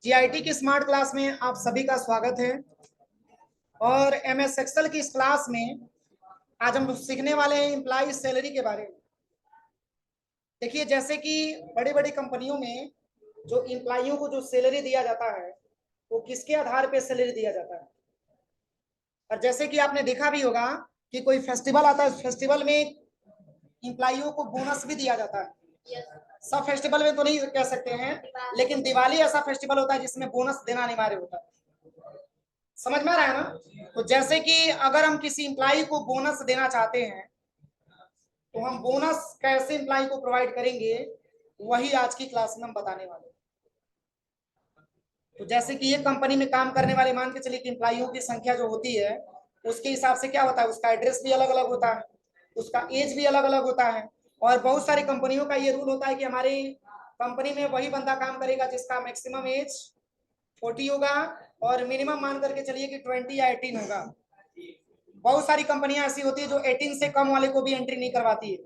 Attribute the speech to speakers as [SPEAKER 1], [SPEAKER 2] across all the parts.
[SPEAKER 1] GIT की smart class में आप सभी का स्वागत है। और एमएस एक्सेल की इस क्लास में आज हम सीखने वाले हैं एम्प्लॉय सैलरी के बारे में। देखिए, जैसे कि बड़ी बड़ी कंपनियों में जो एम्प्लॉइयों को जो सैलरी दिया जाता है वो किसके आधार पर सैलरी दिया जाता है। और जैसे कि आपने देखा भी होगा कि कोई फेस्टिवल आता है, उस फेस्टिवल में एम्प्लॉइयों को बोनस भी दिया जाता है। सब फेस्टिवल में तो नहीं कह सकते हैं, लेकिन दिवाली ऐसा फेस्टिवल होता है जिसमें बोनस देना अनिवार्य होता है। समझ में आ रहा है ना। तो जैसे कि अगर हम किसी एम्प्लॉय को बोनस देना चाहते हैं तो हम बोनस कैसे एम्प्लॉय को प्रोवाइड करेंगे, वही आज की क्लास में हम बताने वाले हैं। तो जैसे कि ये कंपनी में काम करने वाले, मान के चलिए कि एम्प्लॉइयों की संख्या जो होती है उसके हिसाब से क्या होता है, उसका एड्रेस भी अलग अलग होता है, उसका एज भी अलग अलग होता है। और बहुत सारी कंपनियों का ये रूल होता है कि हमारी कंपनी में वही बंदा काम करेगा जिसका मैक्सिमम एज 40 होगा और मिनिमम मान करके चलिए कि 20 या 18 होगा। बहुत सारी कंपनियां ऐसी होती है जो 18 से कम वाले को भी एंट्री नहीं करवाती है।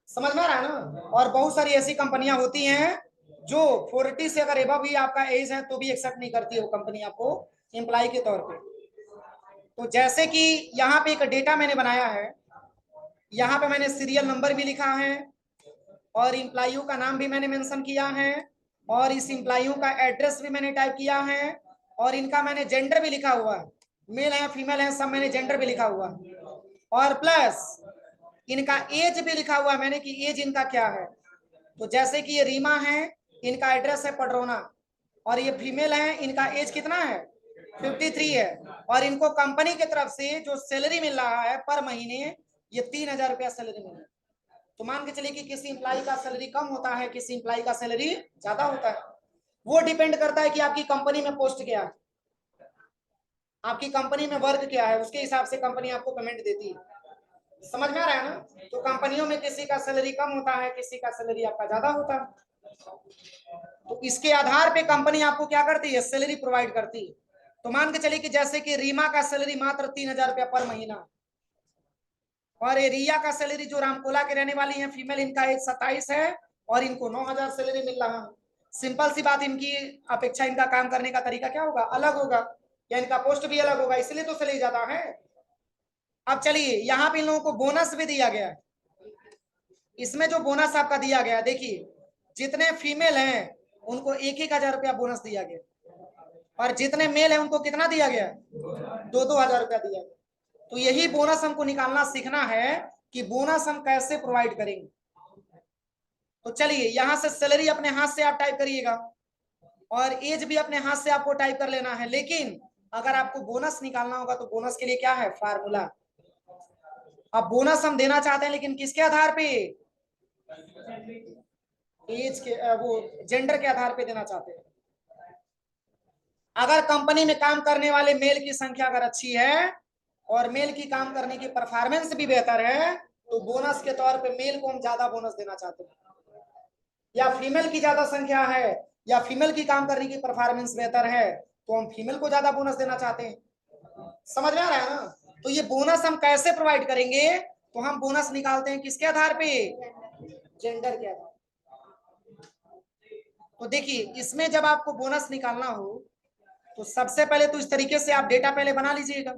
[SPEAKER 1] समझ में आ रहा है ना। और बहुत सारी ऐसी कंपनियां होती हैं जो 40 से अगर एबव भी आपका एज है तो भी एक्सेप्ट नहीं करती है वो कंपनी आपको एम्प्लॉय के तौर पे। तो जैसे कि यहाँ पे एक डेटा मैंने बनाया है, यहाँ पे मैंने सीरियल नंबर भी लिखा है और एम्प्लॉइयों का नाम भी मैंने मेंशन किया है और इस एम्प्लॉइयों का एड्रेस भी मैंने टाइप किया है और इनका मैंने जेंडर भी लिखा हुआ है, मेल है फीमेल है सब मैंने जेंडर भी लिखा हुआ है और प्लस इनका एज भी लिखा हुआ है मैंने कि एज इनका क्या है। तो जैसे कि ये रीमा है, इनका एड्रेस है पडरौना और ये फीमेल है, इनका एज कितना है 53 है और इनको कंपनी की तरफ से जो सैलरी मिल रहा है पर महीने ये 3,000 रुपया सैलरी मिल रहा है। तो मान के चलिए कि किसी एम्प्लॉय का सैलरी कम होता है, किसी एम्प्लॉय का सैलरी ज्यादा होता है। वो डिपेंड करता है कि आपकी कंपनी में पोस्ट क्या है, आपकी कंपनी में वर्क क्या है, उसके हिसाब से कंपनी आपको पेमेंट देती है। समझ में आ रहा है ना। तो कंपनियों में किसी का सैलरी कम होता है, किसी का सैलरी आपका ज्यादा होता है। तो इसके आधार पे कंपनी आपको क्या करती है, सैलरी प्रोवाइड करती है। तो मान के चलिए कि जैसे कि रीमा का सैलरी मात्र 3,000 रुपया पर महीना और ये रिया का सैलरी जो रामकोला के रहने वाली है फीमेल, इनका एज 27 है और इनको 9,000 सैलरी मिल रहा है। सिंपल सी बात, इनकी अपेक्षा इनका काम करने का तरीका क्या होगा, अलग होगा या इनका पोस्ट भी अलग होगा, इसलिए तो सैलरी ज्यादा है। अब चलिए यहाँ पे इन लोगों को बोनस भी दिया गया है। इसमें जो बोनस आपका दिया गया, देखिए जितने फीमेल हैं उनको 1,000 रुपया बोनस दिया गया और जितने मेल हैं उनको कितना दिया गया, 2,000 रुपया दिया गया। तो यही बोनस हमको निकालना सीखना है कि बोनस हम कैसे प्रोवाइड करेंगे। तो चलिए यहाँ से सैलरी अपने हाथ से आप टाइप करिएगा और एज भी अपने हाथ से आपको टाइप कर लेना है। लेकिन अगर आपको बोनस निकालना होगा तो बोनस के लिए क्या है, फार्मूला। अब बोनस हम देना चाहते हैं लेकिन किसके आधार पे, एज के, वो जेंडर के आधार पे देना चाहते हैं। अगर कंपनी में काम करने वाले मेल की संख्या अगर अच्छी है और मेल की काम करने की परफॉर्मेंस भी बेहतर है तो बोनस के तौर पे मेल को हम ज्यादा बोनस देना चाहते हैं। या फीमेल की ज्यादा संख्या है या फीमेल की काम करने की परफॉर्मेंस बेहतर है तो हम फीमेल को ज्यादा बोनस देना चाहते हैं। समझ में आ रहा है ना। तो ये बोनस हम कैसे प्रोवाइड करेंगे, तो हम बोनस निकालते हैं किसके आधार पे, जेंडर के आधार। तो देखिए इसमें जब आपको बोनस निकालना हो तो सबसे पहले तो इस तरीके से आप डेटा पहले बना लीजिएगा।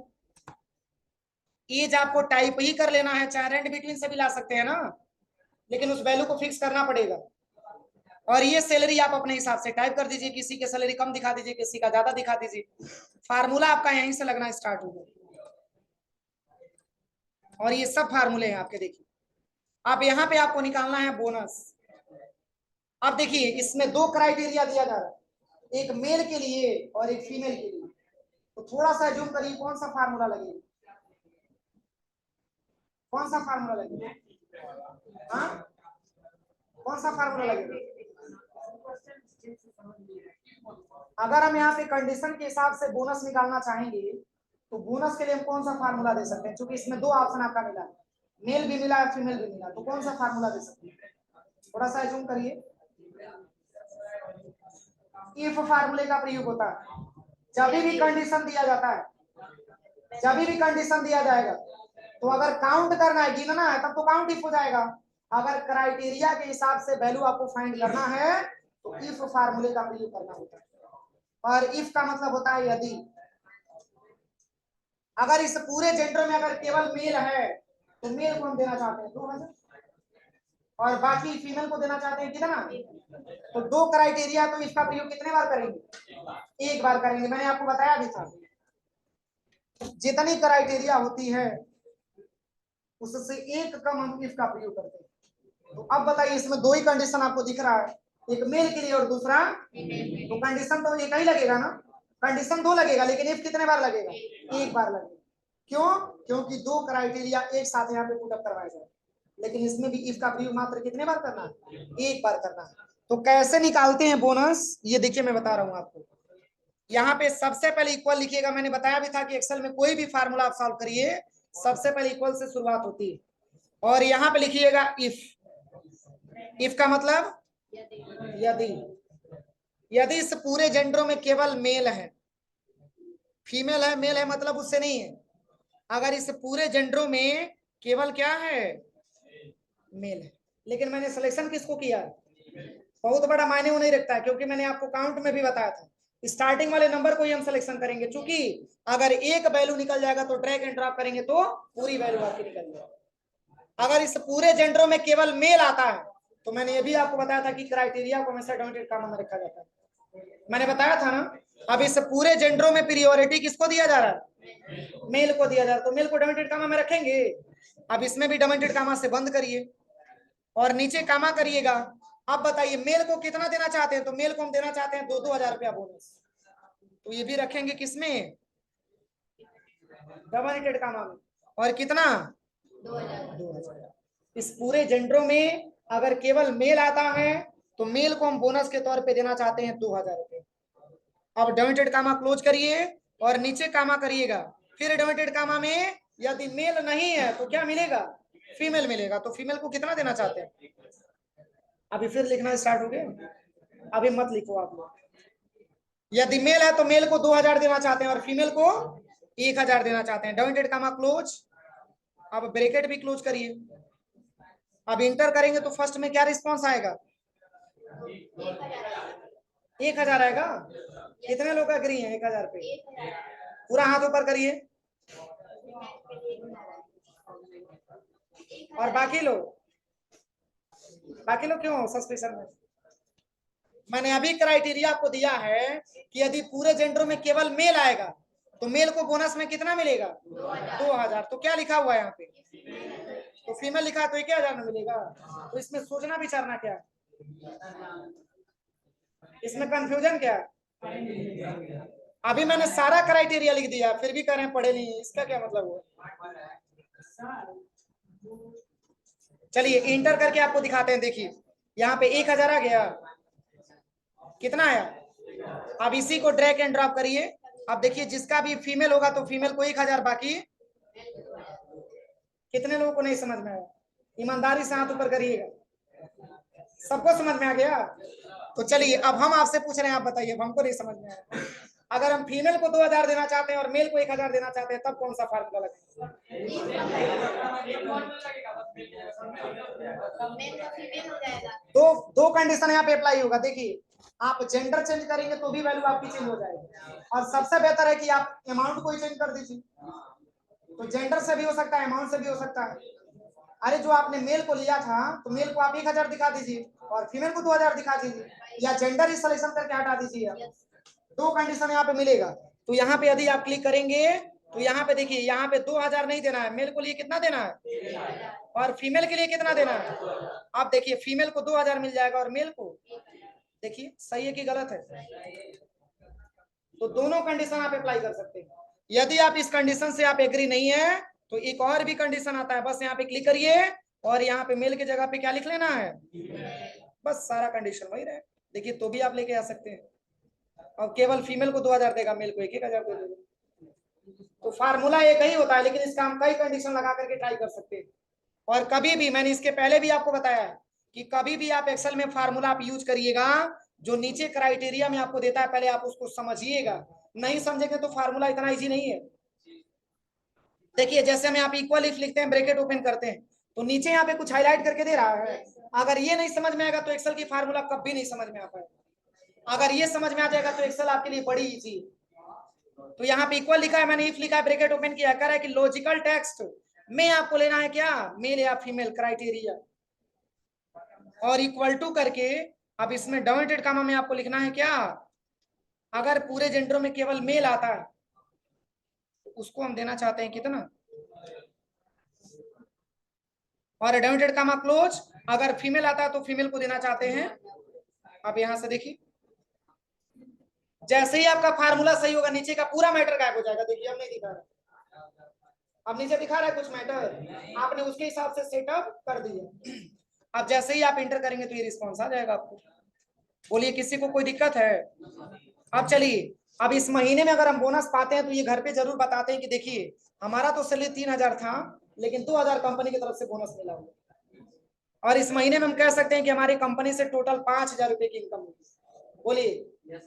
[SPEAKER 1] एज आपको टाइप ही कर लेना है, चाहे रेंट बिटवीन से भी ला सकते हैं ना, लेकिन उस वैल्यू को फिक्स करना पड़ेगा। और ये सैलरी आप अपने हिसाब से टाइप कर दीजिए, किसी के सैलरी कम दिखा दीजिए, किसी का ज्यादा दिखा दीजिए। फार्मूला आपका यहीं से लगना स्टार्ट होगा और ये सब फार्मूले हैं आपके। देखिए अब यहाँ पे आपको निकालना है बोनस। अब देखिए इसमें दो क्राइटेरिया दिया जा रहा है, एक मेल के लिए और एक फीमेल के लिए। तो थोड़ा सा जूम करिए, कौन सा फार्मूला लगेगा, कौन सा फार्मूला लगेगा, हाँ कौन सा फार्मूला लगेगा। अगर हम यहाँ पे कंडीशन के हिसाब से बोनस निकालना चाहेंगे तो बोनस के लिए हम कौन सा फार्मूला दे सकते हैं, क्योंकि इसमें दो ऑप्शन आपका मिला है, मेल भी मिला है फीमेल भी मिला, तो कौन सा फार्मूला दे सकते हैं, थोड़ा सा जूम करिए। इफ फार्मूले का प्रयोग होता है जब भी कंडीशन दिया जाता है, जब भी कंडीशन दिया जाएगा तो अगर काउंट करना है, गिनना है, तब तो काउंट इफ हो जाएगा। अगर क्राइटेरिया के हिसाब से वैल्यू आपको फाइंड करना है तो इफ फार्मूले का प्रयोग करना होता है। और इफ का मतलब होता है यदि। अगर इस पूरे जेंडर में अगर केवल मेल है तो मेल को हम देना चाहते हैं 2000 और बाकी फीमेल को देना चाहते हैं कितना। तो दो क्राइटेरिया, तो इसका प्रयोग कितने बार करेंगे, एक बार करेंगे। मैंने आपको बताया भी था जितनी क्राइटेरिया होती है उससे एक कम हम इफ का प्रयोग करते हैं। तो अब बताइए इसमें दो ही कंडीशन आपको दिख रहा है, एक मेल के लिए और दूसरा, तो कंडीशन तो एक ही लगेगा ना, कंडीशन दो लगेगा, लेकिन इफ कितने बार लगेगा, एक बार लगेगा। क्यों, क्योंकि दो क्राइटेरिया एक साथ यहाँ पे पुटअप करवाए जाए, लेकिन इसमें भी इफ का प्रयोग मात्र कितने बार करना है, एक बार करना है। तो कैसे निकालते हैं बोनस, ये देखिए मैं बता रहा हूं आपको। यहाँ पे सबसे पहले इक्वल लिखिएगा, मैंने बताया भी था कि एक्सेल में कोई भी फार्मूला आप सॉल्व करिए सबसे पहले इक्वल से शुरुआत होती है। और यहाँ पे लिखिएगा इफ, इफ का मतलब यदि, यदि इस पूरे जेंडरों में केवल मेल है, फीमेल है मेल है मतलब उससे नहीं है, अगर इस पूरे जेंडरों में केवल क्या है, मेल है। लेकिन मैंने सिलेक्शन किसको किया, बहुत बड़ा मायने वो नहीं रखता है, क्योंकि मैंने आपको काउंट में भी बताया था स्टार्टिंग वाले नंबर को ही हम सिलेक्शन करेंगे, क्योंकि अगर एक वैल्यू निकल जाएगा तो ड्रैग एंड ड्रॉप करेंगे तो पूरी वैल्यू आपकी निकल जाएगी। अगर इस पूरे जेंडरों में केवल मेल आता है तो मैंने ये भी आपको बताया था कि क्राइटेरिया को हमेशा डॉटेड कॉमा में रखा जाता है, मैंने बताया था ना। अब इस पूरे जेंडरों में प्रियोरिटी किसको दिया जा रहा है, मेल को दिया जा रहा है, तो मेल को डॉटेड कॉमा में रखेंगे। अब इसमें भी डॉटेड कॉमा से बंद करिए और नीचे कामा करिएगा। अब बताइए मेल को कितना देना चाहते हैं, तो मेल को हम देना चाहते हैं 2,000 रुपया बोनस, तो ये भी रखेंगे किसमें, डबल हिटेड कामा में। और कितना 2,000। इस पूरे जेंडरों में अगर केवल मेल आता है तो मेल को हम बोनस के तौर पे देना चाहते हैं 2,000 रुपये। अब डबल कामा क्लोज करिए और नीचे कामा करिएगा, फिर डबल कामा में यदि मेल नहीं है तो क्या मिलेगा, फीमेल मिलेगा, तो फीमेल को कितना देना चाहते हैं। अभी फिर लिखना स्टार्ट हो गया, अभी मत लिखो आप लोग। यदि मेल है तो मेल को 2,000 देना चाहते हैं और फीमेल को 1,000 देना चाहते हैं। डबल कामा क्लोज, अब ब्रैकेट भी क्लोज करिए। अब इंटर करेंगे तो फर्स्ट में क्या रिस्पॉन्स आएगा, 1,000 आएगा। कितने लोग एग्री हैं 1,000 पे, पूरा हाथ ऊपर करिए। और बाकी लोग क्यों सस्पेंशन में, मैंने अभी क्राइटेरिया आपको दिया है कि यदि पूरे जेंडर में केवल मेल आएगा तो मेल को बोनस में कितना मिलेगा, 2,000। तो क्या लिखा हुआ है यहाँ पे, तो फीमेल लिखा है तो 1,000 में मिलेगा। तो इसमें सोचना विचारना क्या है, इसमें कंफ्यूजन क्या है। अभी मैंने सारा क्राइटेरिया लिख दिया फिर भी कह रहे हैं पढ़े नहीं, इसका क्या मतलब हुआ। चलिए इंटर करके आपको दिखाते हैं, देखिए यहाँ पे 1,000 आ गया, कितना आया। अब इसी को ड्रैग एंड ड्रॉप करिए। अब देखिए जिसका भी फीमेल होगा तो फीमेल को 1,000, बाकी कितने लोगों को नहीं समझ में आया, ईमानदारी से हाथ ऊपर करिएगा। सबको समझ में आ गया। तो चलिए अब हम आपसे पूछ रहे हैं, आप बताइए, अब हमको नहीं समझ में आया। अगर हम फीमेल को 2,000 देना चाहते हैं और मेल को 1,000 देना चाहते हैं तब कौन सा फार्मूला लगेगा, दो कंडीशन यहाँ पे अप्लाई होगा। देखिए आप जेंडर चेंज करेंगे तो भी वैल्यू आपकी चेंज हो जाएगी, और सबसे बेहतर है कि आप अमाउंट को ही चेंज कर दीजिए। तो जेंडर से भी हो सकता है, अमाउंट से भी हो सकता है। अरे जो आपने मेल को लिया था तो मेल को आप 1,000 दिखा दीजिए और फीमेल को 2,000 दिखा दीजिए, या जेंडर ही सिलेक्शन करके हटा दीजिए। दो कंडीशन यहाँ पे मिलेगा। तो यहाँ पे यदि आप क्लिक करेंगे तो यहाँ पे देखिए, यहाँ पे 2,000 नहीं देना है, मेल को लिए कितना देना है और फीमेल के लिए कितना देना है। आप देखिए फीमेल को 2,000 मिल जाएगा और मेल को, देखिए सही है कि गलत है। तो दोनों कंडीशन आप अप्लाई कर सकते हैं। यदि आप इस कंडीशन से आप एग्री नहीं है तो एक और भी कंडीशन आता है, बस यहाँ पे क्लिक करिए और यहाँ पे मेल की जगह पे क्या लिख लेना है, बस सारा कंडीशन वही रहे। देखिए तो भी आप लेके आ सकते हैं। और केवल फीमेल को 2,000 देगा, मेल को 1,000 दे देगा। तो फार्मूला एक ही होता है, लेकिन इसका हम कई कंडीशन लगा करके ट्राई कर सकते हैं। और कभी भी, मैंने इसके पहले भी आपको बताया है कि कभी भी आप एक्सेल में फार्मूला आप यूज करिएगा, जो नीचे क्राइटेरिया में आपको देता है पहले आप उसको समझिएगा, नहीं समझेंगे तो फार्मूला इतना इजी नहीं है। देखिए जैसे हम यहाँ पे इक्वल इफ लिखते हैं, ब्रैकेट ओपन करते हैं, तो नीचे यहाँ पे कुछ हाईलाइट करके दे रहा है। अगर ये नहीं समझ में आएगा तो एक्सेल की फार्मूला कभी नहीं समझ में आ पाएगा। अगर ये समझ में आ जाएगा तो एक्सेल आपके लिए बड़ी इजी। तो यहाँ पे इक्वल लिखा है, मैंने इफ लिखा है, ब्रैकेट ओपन किया, कह रहा है कि लॉजिकल टेक्स्ट में आपको लेना है क्या, मेल या फीमेल क्राइटेरिया, और इक्वल टू करके अब इसमें डबल कामा में आपको लिखना है क्या, अगर पूरे जेंडरों में केवल मेल आता है तो उसको हम देना चाहते हैं कितना, और डबल कामा क्लोज, अगर फीमेल आता है तो फीमेल को देना चाहते हैं। अब यहां से देखिए, जैसे ही आपका फार्मूला सही होगा नीचे का पूरा मैटर गायब हो जाएगा। देखिए अब नहीं दिखा रहा, अब नीचे दिखा रहा है कुछ मैटर, आपने उसके हिसाब से सेटअप कर दिया। अब जैसे ही आप इंटर करेंगे तो ये रिस्पॉन्स आ जाएगा आपको। बोलिए किसी को कोई दिक्कत है? अब चलिए, अब इस महीने में अगर हम बोनस पाते हैं तो ये घर पे जरूर बताते हैं कि देखिए हमारा तो सैलरी 3000 था लेकिन 2000 कंपनी की तरफ से बोनस मिला हुआ, और इस महीने में हम कह सकते हैं कि हमारी कंपनी से टोटल 5000 रुपए की इनकम हुई। बोलिए,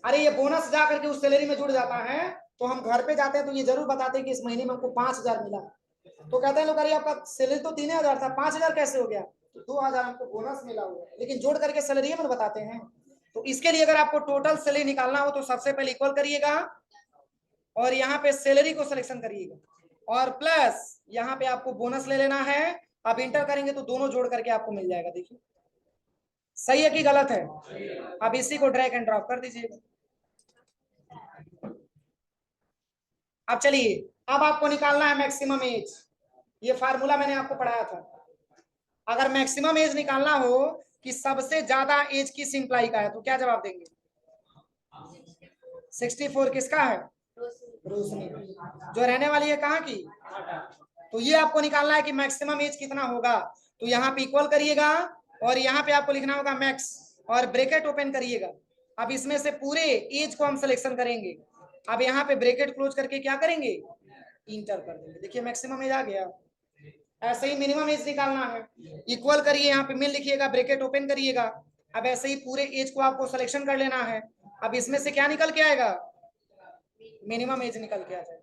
[SPEAKER 1] अरे ये बोनस जा करके उस सैलरी में जुड़ जाता है, तो हम घर पे जाते हैं तो ये जरूर बताते हैं कि इस महीने में हमको 5000 मिला। तो कहते हैं लोग अरे आपका सैलरी तो 3000 था, 5000 कैसे हो गया, तो 2000 हमको बोनस मिला हुआ है, लेकिन जोड़ करके सैलरी में बताते हैं। तो इसके लिए अगर आपको टोटल सैलरी निकालना हो तो सबसे पहले इक्वल करिएगा और यहाँ पे सैलरी को सिलेक्शन करिएगा, और प्लस यहाँ पे आपको बोनस ले लेना है। आप इंटर करेंगे तो दोनों जोड़ करके आपको मिल जाएगा। देखिए सही है कि गलत है? अब इसी को ड्रैग एंड ड्रॉप कर दीजिएगा। अब चलिए, अब आपको निकालना है मैक्सिमम एज। ये फार्मूला मैंने आपको पढ़ाया था। अगर मैक्सिमम एज निकालना हो कि सबसे ज्यादा एज किस इंप्लाई का है तो क्या जवाब देंगे? 64 किसका है? रोशनी, जो रहने वाली है कहाँ की? तो ये आपको निकालना है कि मैक्सिमम एज कितना होगा। तो यहाँ पे इक्वल करिएगा और यहाँ पे आपको लिखना होगा मैक्स और ब्रैकेट ओपन करिएगा। अब इसमें से पूरे एज को हम सिलेक्शन करेंगे। अब यहाँ पे ब्रैकेट क्लोज करके क्या करेंगे? इंटर कर देंगे। देखिए मैक्सिमम एज आ गया। ऐसे ही मिनिमम एज निकालना है, इक्वल करिए, यहाँ पे मिल लिखिएगा, ब्रैकेट ओपन करिएगा। अब ऐसे ही पूरे एज को आपको सिलेक्शन कर लेना है। अब इसमें से क्या निकल के आएगा? मिनिमम एज निकल के आ जाएगा।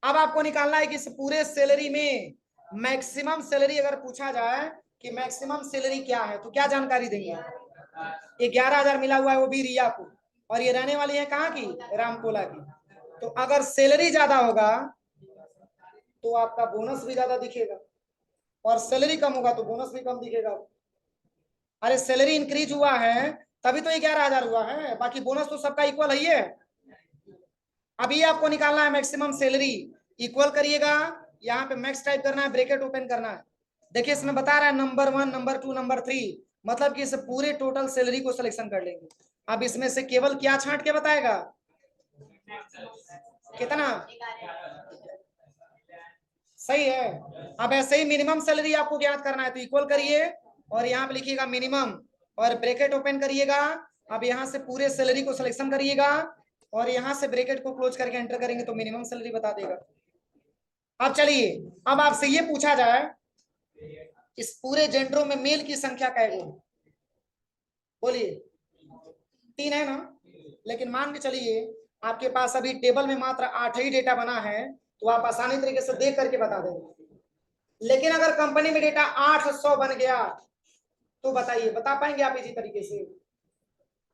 [SPEAKER 1] अब आपको निकालना है कि इस पूरे सैलरी में मैक्सिमम सैलरी अगर पूछा जाए कि मैक्सिमम सैलरी क्या है तो क्या जानकारी देंगे? 11,000 मिला हुआ है वो भी रिया को, और ये रहने वाली है कहाँ की? रामकोला की। तो अगर सैलरी ज्यादा होगा तो आपका बोनस भी ज्यादा दिखेगा, और सैलरी कम होगा तो बोनस भी कम दिखेगा। अरे सैलरी इंक्रीज हुआ है तभी तो 11,000 हुआ है, बाकी बोनस तो सबका इक्वल ही है। अभी आपको निकालना है मैक्सिमम सैलरी, इक्वल करिएगा, यहाँ पे मैक्स टाइप करना है, ब्रैकेट ओपन करना है। देखिए इसमें बता रहा है नंबर 1, नंबर 2, नंबर 3, मतलब कि इस पूरे टोटल सैलरी को सिलेक्शन कर लेंगे। अब इसमें से केवल क्या छांट के बताएगा? कितना? सही है। अब ऐसे ही मिनिमम सैलरी आपको ज्ञात करना है तो इक्वल करिए और यहाँ पे लिखिएगा मिनिमम और ब्रैकेट ओपन करिएगा। अब यहाँ से पूरे सैलरी को सिलेक्शन करिएगा और यहाँ से ब्रैकेट को क्लोज करके एंटर करेंगे तो मिनिमम सैलरी बता देगा। अब चलिए, अब आपसे ये पूछा जाए इस पूरे जेंडरों में मेल की संख्या कैसे? बोलिए 3 है ना, लेकिन मान के चलिए आपके पास अभी टेबल में मात्र 8 ही डेटा बना है तो आप आसानी तरीके से देख करके बता देंगे। लेकिन अगर कंपनी में डेटा 800 बन गया तो बताइए, बता पाएंगे आप इसी तरीके से?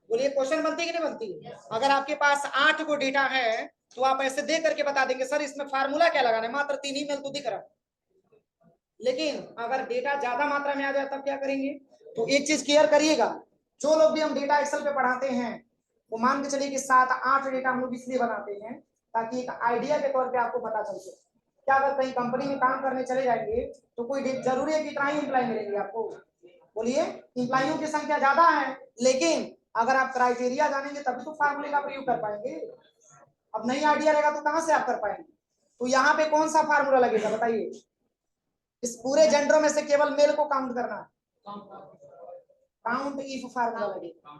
[SPEAKER 1] बोलिए क्वेश्चन बनती है कि नहीं बनती? अगर आपके पास 8 को डेटा है तो आप ऐसे देख करके बता देंगे सर इसमें फार्मूला क्या लगाना है, मात्र 3 ही मेल तो दिख रहा। लेकिन अगर डेटा ज्यादा मात्रा में आ जाए तब क्या करेंगे? तो एक चीज क्लियर करिएगा, जो लोग भी हम डेटा एक्सेल पे पढ़ाते हैं वो मान के चलिए कि 7-8 डेटा हम लोग इसलिए बनाते हैं ताकि एक आइडिया के तौर पे आपको पता चल सके। क्या अगर कहीं कंपनी में काम करने चले जाएंगे तो कोई जरूरी है कि इतना ही एम्प्लॉय मिलेंगे आपको? बोलिए, एम्प्लॉइयों की संख्या ज्यादा है लेकिन अगर आप क्राइटेरिया जानेंगे तभी तो फार्मूले का प्रयोग कर पाएंगे। अब नहीं आइडिया रहेगा तो कहां से आप कर पाएंगे? तो यहाँ पे कौन सा फार्मूला लगेगा बताइए? इस पूरे जेंडरों में से केवल मेल को काउंट करना है, काउंट इफ फार्मूला लगेगा।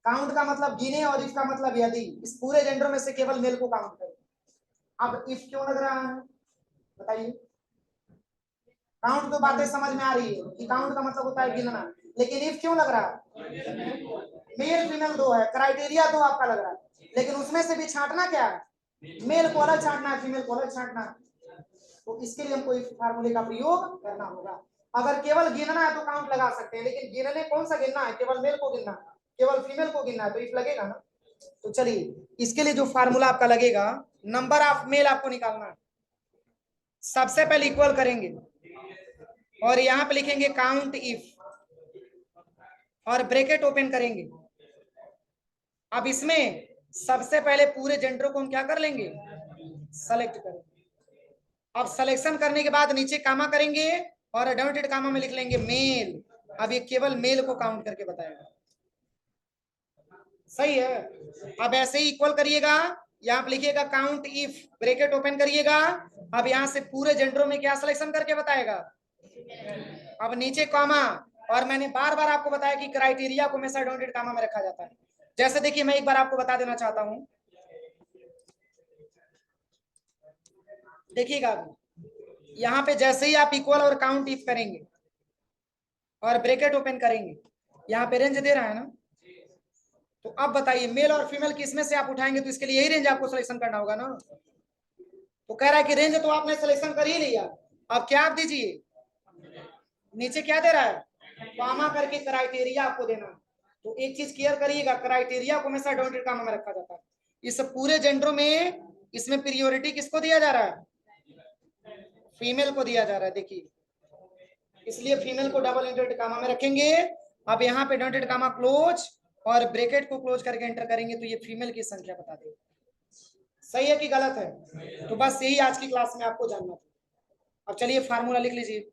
[SPEAKER 1] काउंट का मतलब गिने और इफ का मतलब यदि, इस पूरे जेंडर में से केवल मेल को काउंट करें। अब इफ क्यों लग रहा है बताइए? काउंट तो बातें समझ में आ रही है कि काउंट का मतलब होता है गिनना, लेकिन इफ क्यों लग रहा है? मेल फीमेल दो है, क्राइटेरिया तो आपका लग रहा है, लेकिन उसमें से भी छांटना क्या है? मेल को अलग छांटना है, फीमेल को अलग छांटना है। तो इसके लिए हमको इफ फार्मूले का प्रयोग करना होगा। अगर केवल गिनना है तो काउंट लगा सकते हैं, लेकिन गिनने कौन सा गिनना है? केवल मेल को गिनना है, केवल फीमेल को गिनना है तो इफ लगेगा ना। तो चलिए, इसके लिए जो फार्मूला आपका लगेगा, नंबर ऑफ मेल आपको निकालना है। सबसे पहले इक्वल करेंगे और यहां पे लिखेंगे काउंट इफ और ब्रैकेट ओपन करेंगे। अब इसमें सबसे पहले पूरे जेंडर को हम क्या कर लेंगे, सेलेक्ट करेंगे। अब सिलेक्शन करने के बाद नीचे कामा करेंगे और अनडॉटेड कामा में लिख लेंगे मेल। अब ये केवल मेल को काउंट करके बताएगा। सही है। अब ऐसे ही इक्वल करिएगा, यहाँ पे लिखिएगा काउंट इफ, ब्रैकेट ओपन करिएगा। अब यहाँ से पूरे जेंडरों में क्या सिलेक्शन करके बताएगा, अब नीचे कॉमा। और मैंने बार बार आपको बताया कि क्राइटेरिया को हमेशा अनडॉटेड कामा में रखा जाता है। जैसे देखिए, मैं एक बार आपको बता देना चाहता हूं, देखिएगा यहाँ पे जैसे ही आप इक्वल और काउंट इफ करेंगे और ब्रैकेट ओपन करेंगे, यहाँ पे रेंज दे रहा है ना। तो अब बताइए मेल और फीमेल किसमें से आप उठाएंगे, तो इसके लिए यही रेंज आपको सिलेक्शन करना होगा ना। तो कह रहा है कि रेंज तो आपने सिलेक्शन कर ही लिया, अब क्या आप दीजिए, नीचे क्या दे रहा है, कॉमा करके क्राइटेरिया आपको देना। तो एक चीज क्लियर करिएगा, क्राइटेरिया को हमेशा डॉटेड कॉमा में रखा जाता है। इस पूरे जेंडरों में इसमें प्रियोरिटी किसको दिया जा रहा है, फीमेल को दिया जा रहा है। देखिए, इसलिए फीमेल को डबल इंटरेड कामा में रखेंगे। अब यहाँ पे डॉटेड कामा क्लोज और ब्रैकेट को क्लोज करके एंटर करेंगे, तो ये फीमेल की संख्या बता देगा। सही है कि गलत है। तो बस यही आज की क्लास में आपको जानना था। अब चलिए फार्मूला लिख लीजिए।